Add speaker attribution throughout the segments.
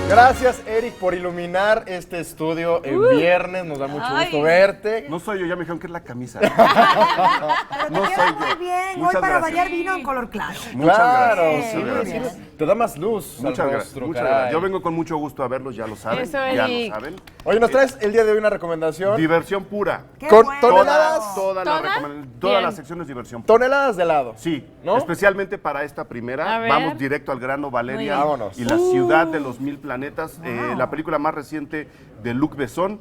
Speaker 1: Gracias, Eric, por iluminar este estudio en viernes. Nos da mucho gusto verte.
Speaker 2: No soy yo, ya me dijeron que es la camisa.
Speaker 3: Pero
Speaker 2: No
Speaker 3: te queda
Speaker 2: soy
Speaker 3: muy
Speaker 2: yo.
Speaker 3: bien.
Speaker 2: Muchas
Speaker 3: Hoy para
Speaker 2: gracias.
Speaker 3: variar vino en color claro.
Speaker 2: Muchas
Speaker 1: Claro,
Speaker 2: gracias.
Speaker 1: sí,
Speaker 2: Muchas
Speaker 3: muy
Speaker 2: gracias.
Speaker 3: bien.
Speaker 1: te da más luz
Speaker 2: Muchas
Speaker 1: al
Speaker 2: gracias.
Speaker 1: rostro,
Speaker 2: Muchas
Speaker 1: caray.
Speaker 2: gracias. Yo vengo con mucho gusto a verlos, ya lo saben.
Speaker 4: Eso,
Speaker 2: ya lo
Speaker 4: Eric.
Speaker 2: saben.
Speaker 1: Oye, nos traes el día de hoy una recomendación.
Speaker 2: Diversión pura.
Speaker 3: ¡Qué
Speaker 1: Con
Speaker 3: bueno!
Speaker 1: toneladas.
Speaker 2: Todas
Speaker 4: Bien.
Speaker 2: las secciones de diversión pura.
Speaker 1: Toneladas de helado.
Speaker 2: Sí,
Speaker 1: ¿no?
Speaker 2: especialmente para esta primera.
Speaker 4: A ver.
Speaker 2: Vamos directo al grano, Valeria.
Speaker 4: bien.
Speaker 1: Vámonos.
Speaker 2: Y la ciudad de los mil planetas. La película más reciente de Luc Besson,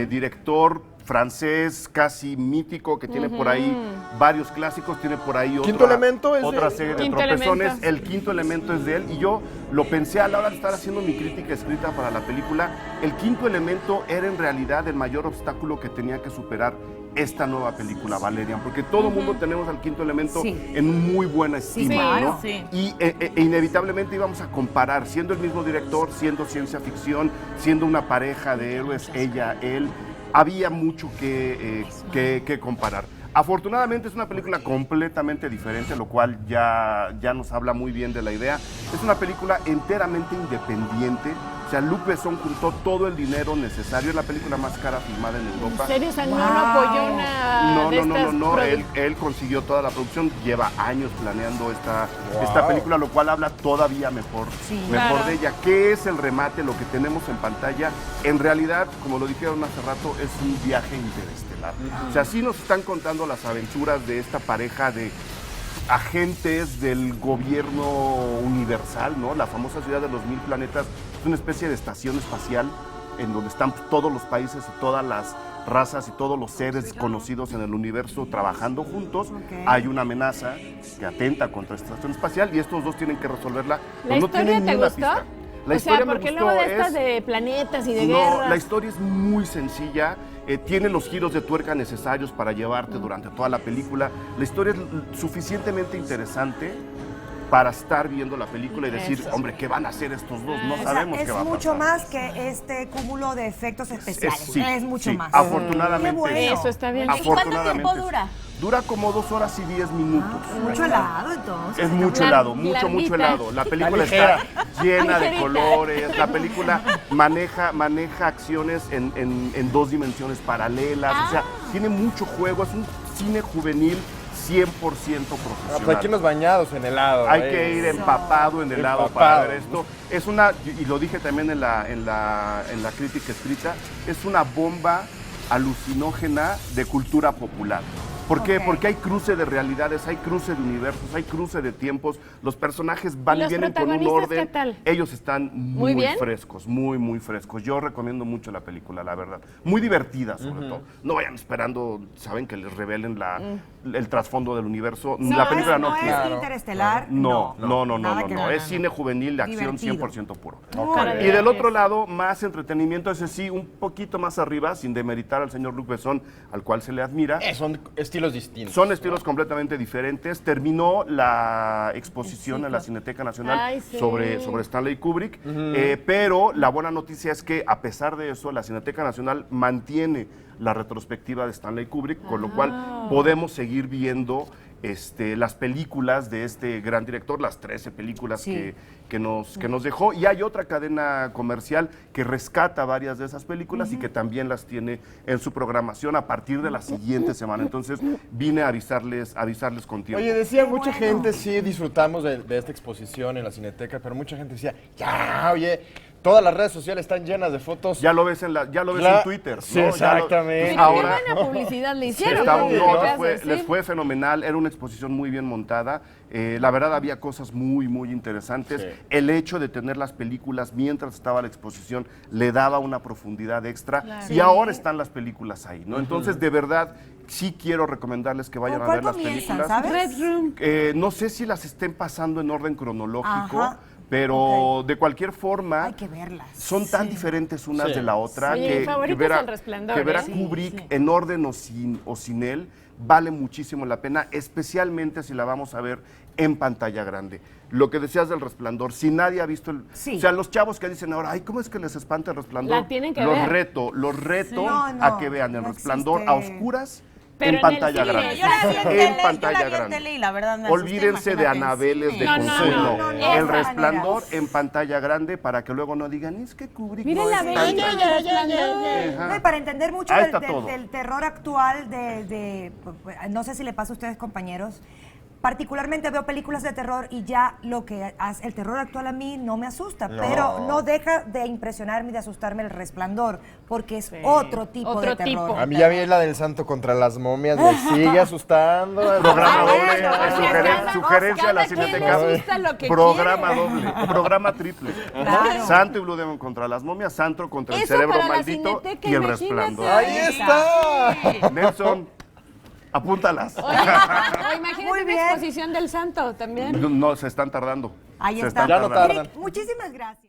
Speaker 2: director francés casi mítico que tiene por ahí varios clásicos, tiene por ahí
Speaker 1: Quinto Elemento es de
Speaker 2: otra
Speaker 1: él.
Speaker 2: serie de
Speaker 4: Quinto
Speaker 2: tropezones.
Speaker 4: Elemento.
Speaker 2: El quinto elemento es de él y yo lo pensé a la hora de estar haciendo mi crítica escrita para la película. El quinto elemento era en realidad el mayor obstáculo que tenía que superar esta nueva película, Valerian, porque todo el mundo tenemos al quinto elemento
Speaker 3: Sí.
Speaker 2: en muy buena estima,
Speaker 3: claro.
Speaker 2: ¿no?
Speaker 4: Sí.
Speaker 2: Y inevitablemente íbamos a comparar, siendo el mismo director, siendo ciencia ficción, siendo una pareja de héroes, ella, él, había mucho que comparar. Afortunadamente es una película completamente diferente, lo cual ya nos habla muy bien de la idea. Es una película enteramente independiente. O sea, Luc Besson juntó todo el dinero necesario. Es la película más cara filmada en Europa.
Speaker 4: ¿En serio? O sea, no
Speaker 3: Wow.
Speaker 4: apoyó una de estas
Speaker 2: No. Él consiguió toda la producción. Lleva años planeando esta película, lo cual habla todavía mejor
Speaker 4: Claro.
Speaker 2: de ella. ¿Qué es el remate? Lo que tenemos en pantalla, en realidad, como lo dijeron hace rato, es un viaje interestelar. O sea, sí nos están contando las aventuras de esta pareja de agentes del gobierno universal, ¿no? La famosa ciudad de los mil planetas es una especie de estación espacial en donde están todos los países y todas las razas y todos los seres conocidos en el universo trabajando juntos. Hay una amenaza que atenta contra esta estación espacial y estos dos tienen que resolverla.
Speaker 4: ¿La
Speaker 2: Pues no
Speaker 4: historia
Speaker 2: tienen
Speaker 4: te
Speaker 2: ni una
Speaker 4: gustó?
Speaker 2: pista. La
Speaker 4: o
Speaker 2: historia
Speaker 4: sea,
Speaker 2: me
Speaker 4: porque
Speaker 2: gustó,
Speaker 4: luego de estas
Speaker 2: es-
Speaker 4: de planetas y de
Speaker 2: no,
Speaker 4: guerras.
Speaker 2: la historia es muy sencilla, tiene los giros de tuerca necesarios para llevarte durante toda la película. La historia es suficientemente interesante para estar viendo la película y decir, hombre, ¿qué van a hacer estos dos? No
Speaker 3: O sea,
Speaker 2: sabemos qué va a
Speaker 3: es
Speaker 2: pasar.
Speaker 3: mucho más que este cúmulo de efectos especiales.
Speaker 2: Sí,
Speaker 3: es mucho
Speaker 2: sí,
Speaker 3: más.
Speaker 2: Afortunadamente.
Speaker 3: Qué bueno.
Speaker 4: Eso está bien.
Speaker 5: ¿Y cuánto
Speaker 2: Afortunadamente.
Speaker 5: tiempo dura?
Speaker 2: Dura como 2 horas y 10 minutos.
Speaker 3: Mucho helado, entonces.
Speaker 2: Es mucho
Speaker 4: Lar-
Speaker 2: helado, mucho
Speaker 4: larguita.
Speaker 2: helado. La película
Speaker 1: ligera.
Speaker 2: está llena de
Speaker 4: Ligerita.
Speaker 2: colores. La película maneja acciones en 2 dimensiones paralelas. O sea, tiene mucho juego. Es un cine juvenil 100% profesional.
Speaker 1: Pues aquí unos bañados en helado.
Speaker 2: Hay que ir empapado en helado para ver esto. Es una, y lo dije también en la crítica escrita, es una bomba alucinógena de cultura popular. ¿Por qué?
Speaker 3: Ok.
Speaker 2: Porque hay cruce de realidades, hay cruce de universos, hay cruce de tiempos. Los personajes van
Speaker 4: ¿Y
Speaker 2: y
Speaker 4: los
Speaker 2: vienen con un
Speaker 4: protagonistas
Speaker 2: orden.
Speaker 4: qué tal?
Speaker 2: Ellos están muy
Speaker 4: bien?
Speaker 2: frescos, muy frescos. Yo recomiendo mucho la película, la verdad. Muy divertida, sobre todo. No vayan esperando, saben, que les revelen el trasfondo del universo. la película no
Speaker 3: es
Speaker 2: quiere.
Speaker 3: interestelar.
Speaker 2: No,
Speaker 3: Nada que ver.
Speaker 2: Es cine juvenil de acción
Speaker 3: Divertido.
Speaker 2: 100% puro.
Speaker 4: Órale.
Speaker 2: Y del otro lado, más entretenimiento, ese sí, un poquito más arriba, sin demeritar al señor Luc Besson, al cual se le admira.
Speaker 1: Son estilos distintos.
Speaker 2: Son estilos completamente diferentes. Terminó la exposición en la Cineteca Nacional
Speaker 4: Ay, sí.
Speaker 2: sobre Stanley Kubrick, pero la buena noticia es que, a pesar de eso, la Cineteca Nacional mantiene la retrospectiva de Stanley Kubrick, con lo cual podemos seguir viendo las películas de este gran director, las 13 películas que nos dejó. Y hay otra cadena comercial que rescata varias de esas películas y que también las tiene en su programación a partir de la siguiente semana. Entonces vine a avisarles con tiempo.
Speaker 1: Oye, decía mucha gente, sí disfrutamos de esta exposición en la Cineteca, pero mucha gente decía, ya, oye, todas las redes sociales están llenas de fotos.
Speaker 2: ya lo ves en Twitter, ¿no?
Speaker 1: Sí, exactamente.
Speaker 4: Sí,
Speaker 2: Ahora
Speaker 4: qué buena publicidad le hicieron.
Speaker 2: Está-
Speaker 4: porque
Speaker 2: no,
Speaker 4: te haces,
Speaker 2: les
Speaker 4: sí.
Speaker 2: fue fenomenal, era una exposición muy bien montada. La verdad había cosas muy interesantes.
Speaker 1: Sí.
Speaker 2: El hecho de tener las películas mientras estaba la exposición le daba una profundidad extra.
Speaker 4: Claro.
Speaker 2: Y ahora están las películas ahí, ¿no? Entonces, de verdad, sí quiero recomendarles que vayan
Speaker 3: ¿Con
Speaker 2: a
Speaker 3: cuál
Speaker 2: ver las
Speaker 3: comienzan,
Speaker 2: películas.
Speaker 3: sabes?
Speaker 4: Red Room.
Speaker 2: No sé si las estén pasando en orden cronológico,
Speaker 3: Ajá.
Speaker 2: pero de cualquier forma
Speaker 3: Hay que verlas.
Speaker 2: son tan diferentes unas
Speaker 1: Sí.
Speaker 2: de la otra
Speaker 4: Oye, mi favorito
Speaker 2: ver
Speaker 4: es
Speaker 2: a,
Speaker 4: El Resplandor,
Speaker 2: que ver a
Speaker 4: ¿eh?
Speaker 2: Kubrick
Speaker 4: Sí.
Speaker 2: en orden o sin él vale muchísimo la pena, especialmente si la vamos a ver en pantalla grande. Lo que decías del Resplandor, si nadie ha visto
Speaker 3: Sí.
Speaker 2: o sea, los chavos que dicen ahora, ay, ¿cómo es que les espanta el Resplandor?
Speaker 4: La tienen que
Speaker 2: los
Speaker 4: ver.
Speaker 2: reto
Speaker 3: Sí. No,
Speaker 2: a que vean el
Speaker 3: no
Speaker 2: Resplandor
Speaker 3: existe.
Speaker 2: a oscuras
Speaker 4: Pero
Speaker 2: en
Speaker 4: en
Speaker 2: pantalla
Speaker 4: el cine,
Speaker 2: grande.
Speaker 3: Yo la vi en tele,
Speaker 2: En pantalla
Speaker 3: yo la vi en
Speaker 2: grande.
Speaker 3: tele y la verdad me asusté,
Speaker 2: Olvídense de
Speaker 3: imagínate en
Speaker 2: Anabeles de
Speaker 3: cine.
Speaker 4: No, no,
Speaker 2: consuelo.
Speaker 3: no,
Speaker 2: El
Speaker 3: esa
Speaker 2: Resplandor
Speaker 3: manera.
Speaker 2: en pantalla grande para que luego no digan, es que Kubrick
Speaker 4: Miren
Speaker 2: no
Speaker 4: la
Speaker 2: es
Speaker 4: bella
Speaker 2: tan-".
Speaker 4: del Resplandor.
Speaker 2: Ajá.
Speaker 3: No, y para entender mucho
Speaker 2: Ahí
Speaker 3: del,
Speaker 2: está todo.
Speaker 3: del terror actual, no sé si le pasa a ustedes, compañeros, particularmente veo películas de terror y ya lo que hace el terror actual a mí no me asusta, pero no deja de impresionarme y de asustarme El Resplandor, porque es otro tipo
Speaker 4: Otro
Speaker 3: de terror.
Speaker 4: tipo.
Speaker 1: A mí ya vi la del santo contra las momias, me sigue asustando.
Speaker 2: Programa
Speaker 3: Ah,
Speaker 2: doble,
Speaker 3: bueno,
Speaker 2: sugerencia a la
Speaker 4: cada quien
Speaker 2: cineteca.
Speaker 4: asusta lo que
Speaker 2: Programa
Speaker 4: quiere.
Speaker 2: doble, programa triple.
Speaker 3: Claro.
Speaker 2: Santo y Blue Demon contra las momias, Santo contra el
Speaker 4: Eso
Speaker 2: cerebro
Speaker 4: para la
Speaker 2: maldito
Speaker 4: Cineteca,
Speaker 2: y el
Speaker 4: imagínate.
Speaker 2: Resplandor.
Speaker 1: ¡Ahí está!
Speaker 2: Nelson, apúntalas.
Speaker 4: O imagínate
Speaker 3: Muy
Speaker 4: una
Speaker 3: bien.
Speaker 4: exposición del santo también.
Speaker 2: No, se están tardando.
Speaker 3: Ahí
Speaker 2: Se
Speaker 3: está.
Speaker 2: están
Speaker 1: Ya no
Speaker 2: tardando.
Speaker 1: tardan.
Speaker 3: Eric, muchísimas gracias.